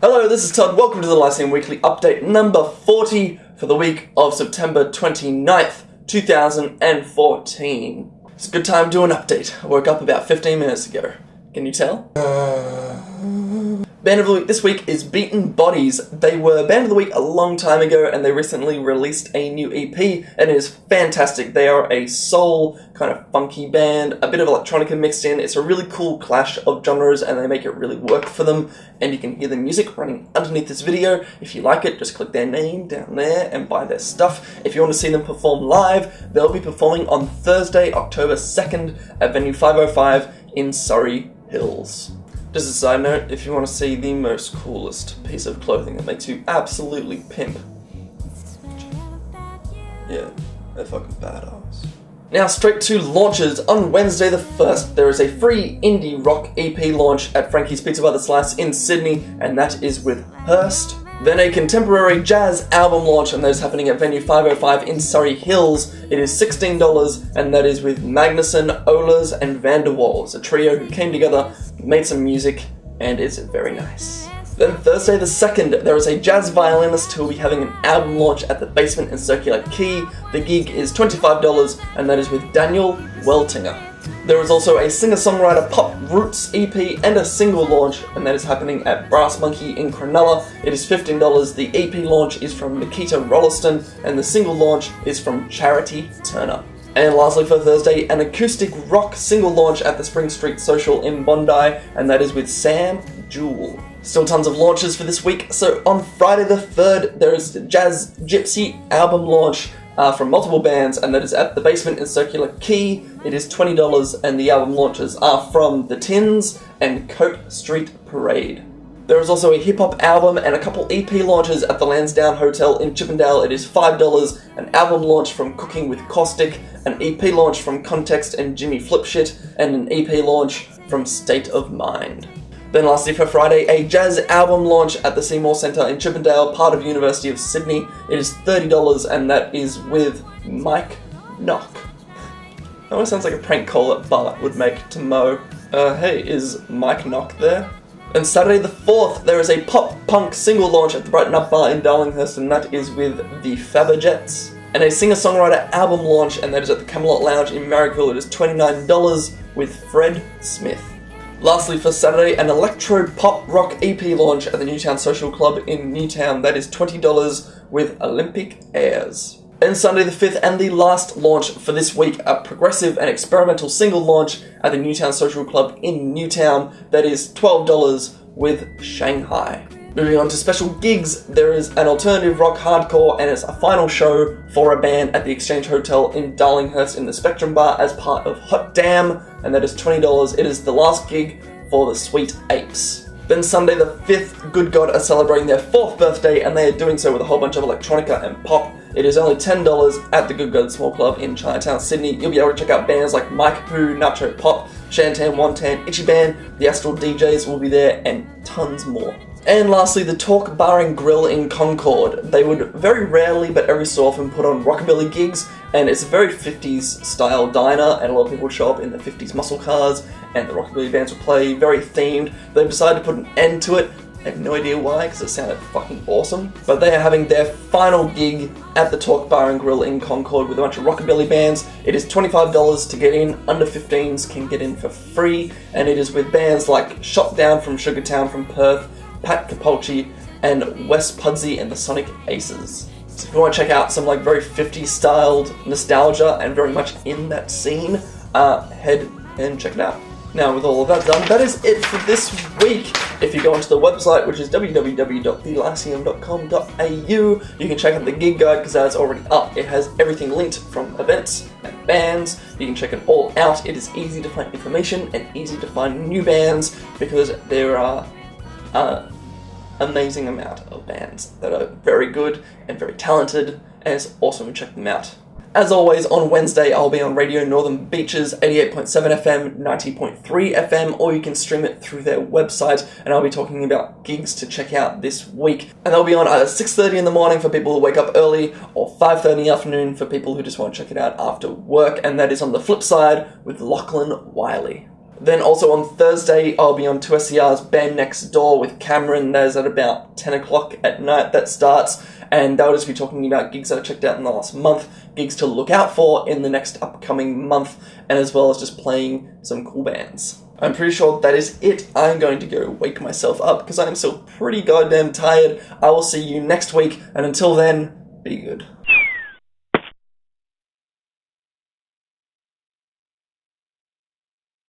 Hello, this is Todd. Welcome to the Lyceum Weekly Update number 40 for the week of September 29th, 2014. It's a good time to do an update. I woke up about 15 minutes ago. Can you tell? Band of the Week this week is Beaten Bodies. They were Band of the Week a long time ago and they recently released a new EP and it is fantastic. They are a soul, kind of funky band, a bit of electronica mixed in. It's a really cool clash of genres and they make it really work for them, and you can hear the music running underneath this video. If you like it, just click their name down there and buy their stuff. If you want to see them perform live, they'll be performing on Thursday, October 2nd at venue 505 in Surrey Hills. Just a side note, if you want to see the most coolest piece of clothing that makes you absolutely pimp. Yeah, they're fucking badass. Now straight to launches. On Wednesday the 1st, there is a free indie rock EP launch at Frankie's Pizza by the Slice in Sydney, and that is with Hurst. Then a contemporary jazz album launch, and that is happening at venue 505 in Surrey Hills. It is $16, and that is with Magnusson, Oehlers, and Vanderwal. It's a trio who came together, made some music, and it's very nice. Then Thursday the 2nd, there is a jazz violinist who will be having an album launch at the Basement in Circular Quay. The gig is $25, and that is with Daniel Weltinger. There is also a singer-songwriter pop roots EP and a single launch, and that is happening at Brass Monkey in Cronulla. It is $15. The EP launch is from Nikita Rolliston, and the single launch is from Charity Turner. And lastly for Thursday, an acoustic rock single launch at the Spring Street Social in Bondi, and that is with Sam Jewell. Still tons of launches for this week. So on Friday the 3rd, there is the Jazz Gypsy album launch from multiple bands, and that is at the Basement in Circular Quay. It is $20, and the album launches are from The Tins and Coat Street Parade. There is also a hip-hop album and a couple EP launches at the Lansdowne Hotel in Chippendale. It is $5, an album launch from Cooking with Caustic, an EP launch from Context and Jimmy Flipshit, and an EP launch from Stateovmind. Then lastly for Friday, a jazz album launch at the Seymour Centre in Chippendale, part of University of Sydney. It is $30, and that is with Mike Knock. That almost sounds like a prank call that Bart would make to Mo. Hey, is Mike Knock there? And Saturday the 4th, there is a pop-punk single launch at the Brighton Up Bar in Darlinghurst, and that is with the Faberjets. And a singer-songwriter album launch, and that is at the Camelot Lounge in Marrickville. It is $29 with Fred Smith. Lastly for Saturday, an electro-pop rock EP launch at the Newtown Social Club in Newtown. That is $20 with Olympic Airs. And Sunday the 5th, and the last launch for this week, a progressive and experimental single launch at the Newtown Social Club in Newtown. That is $12 with Shanghai. Moving on to special gigs, there is an alternative rock hardcore, and it's a final show for a band at the Exchange Hotel in Darlinghurst in the Spectrum Bar as part of Hot Damn, and that is $20. It is the last gig for the Sweet Apes. Then Sunday the 5th, Good God are celebrating their 4th birthday, and they are doing so with a whole bunch of electronica and pop. It is only $10 at the Good God Small Club in Chinatown, Sydney. You'll be able to check out bands like Mike Who, Nacho Pop, Shantan Wontan, Itchy Band, the Astral DJs will be there, and tons more. And lastly, the Talk Bar and Grill in Concord. They would very rarely, but every so often, put on rockabilly gigs, and it's a very 50s style diner, and a lot of people would show up in the 50s muscle cars, and the rockabilly bands would play, very themed. They've decided to put an end to it. I have no idea why, because it sounded fucking awesome. But they are having their final gig at the Talk Bar and Grill in Concord with a bunch of rockabilly bands. It is $25 to get in. Under 15s can get in for free, and it is with bands like Shot Down from Sugartown from Perth, Pat Capulci, and Wes Pudsey and the Sonic Aces. So if you want to check out some like very 50s styled nostalgia and very much in that scene, head and check it out. Now with all of that done, that is it for this week. If you go onto the website, which is www.thelyceum.com.au, you can check out the gig guide because that's already up. It has everything linked from events and bands. You can check it all out. It is easy to find information and easy to find new bands because there are amazing amount of bands that are very good and very talented, and it's awesome to check them out. As always, on Wednesday I'll be on Radio Northern Beaches, 88.7 FM, 90.3 FM, or you can stream it through their website, and I'll be talking about gigs to check out this week. And they'll be on either 6:30 in the morning for people who wake up early, or 5:30 in the afternoon for people who just want to check it out after work, and that is on the flip side with Lachlan Wiley. Then also on Thursday, I'll be on 2SCR's Band Next Door with Cameron. That is at about 10 o'clock at night that starts, and they'll just be talking about gigs that I checked out in the last month, gigs to look out for in the next upcoming month, and as well as just playing some cool bands. I'm pretty sure that is it. I'm going to go wake myself up because I am still pretty goddamn tired. I will see you next week, and until then, be good.